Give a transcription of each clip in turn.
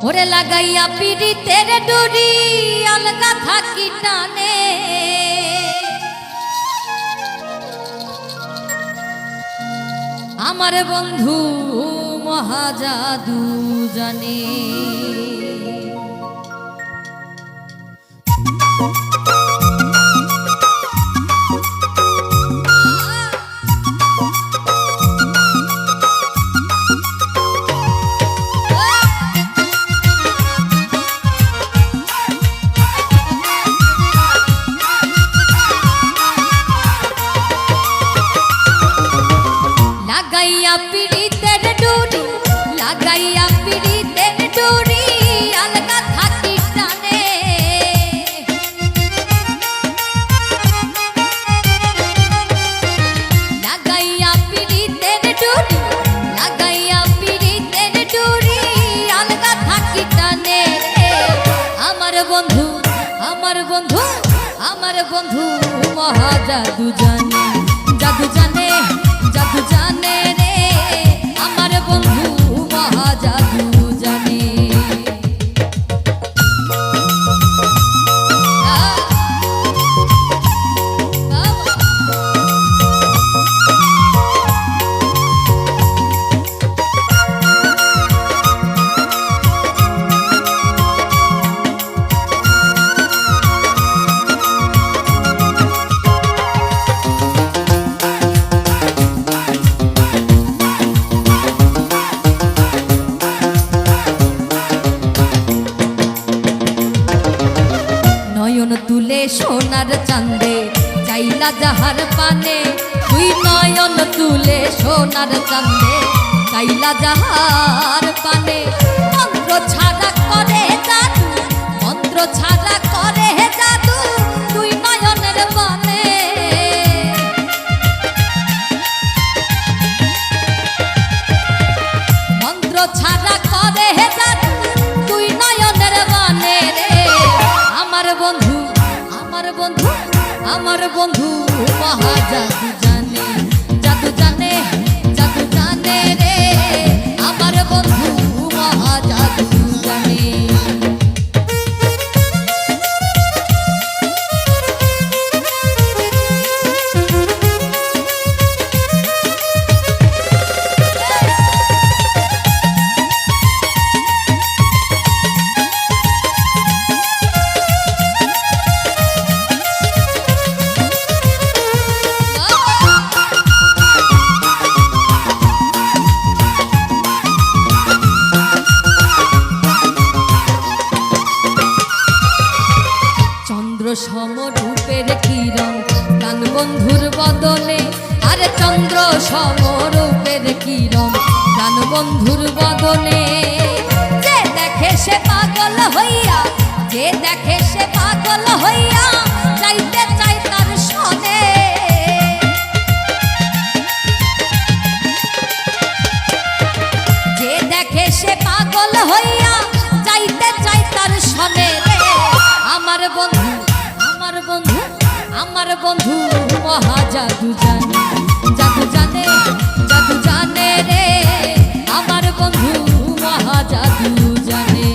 ওরে লাগাইয়া পিড়িতের ডুরি আলগা থাকি টানে আমার বন্ধু মহাজাদু জানে লাগাইয়া পিড়িতের ডুরি লাগাইয়া পিড়িতের ডুরি আলগা থাকি টানে লাগাইয়া পিড়িতের ডুরি লাগাইয়া পিড়িতের ডুরি আলগা থাকি টানে আমার বন্ধু আমার বন্ধু আমার বন্ধু মহাজাদু জানে জাদু জানে জাদু জানে রে আমার বন্ধু মহাজাদু জানে নয়ন তুলে সোনার চাঁদে চাইলা যাহার পানে তুই নয়ন তুলে সোনার চাঁদে চাইলা যাহার পানে মন্ত্র ছাড়া করে জাদু মন্ত্র ছাড়া করে জাদু তুই নয়নের বানে মন্ত্র ছাড়া করে জাদু তুই নয়নের বানে রে আমার বন্ধু আমার বন্ধু আমার বন্ধু মহাজাদু জানে জাদু জানে জাদু জানে রে আমার বন্ধু মহাজাদু জানে সমরূপের কিরণ প্রাণ বন্ধুর বদনে আরে চন্দ্র সমরূপের কিরণ প্রাণ বন্ধুর বদনে যে দেখে সে পাগল হইয়া যে দেখে সে পাগল হইয়া যাইতে চাই তার সনে যে দেখে সে পাগল হইয়া যাইতে চাই তার সনে রে আমার বন্ধু আমার বন্ধু আমার বন্ধু মহাজাদু জানে জাদু জানে জাদু জানে রে আমার বন্ধু মহাজাদু জানে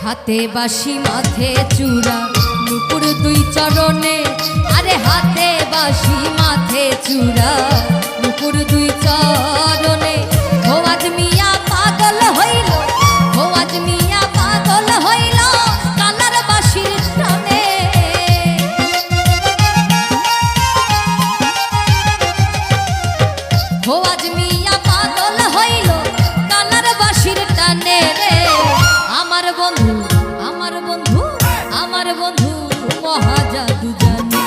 হাতে বাঁশি মাথে চূড়া নুপুর দুই চরণে আরে হাতে বাঁশি মাথে চূড়া নুপুর দুই চরণে ভোয়াজ মিয়া পাগল হইল ভোয়াজ মিয়া পাগল হইল কালার বাঁশির টানে ভোয়াজ মিয়া পাগল হইল কালার বাঁশির টানে রে আমার বন্ধু আমার বন্ধু আমার বন্ধু মহাজাদু জানে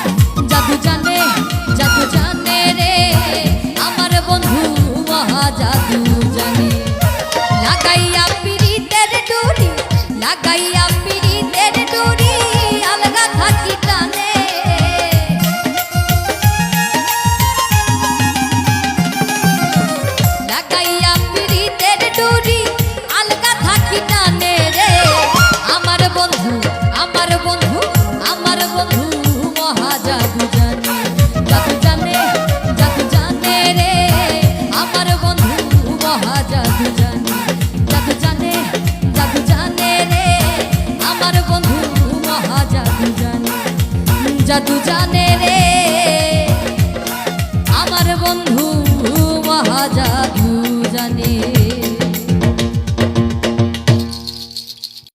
জাদু জানে জাদু জানে রে আমার বন্ধু মহাজাদু জানে জাদু জানে রে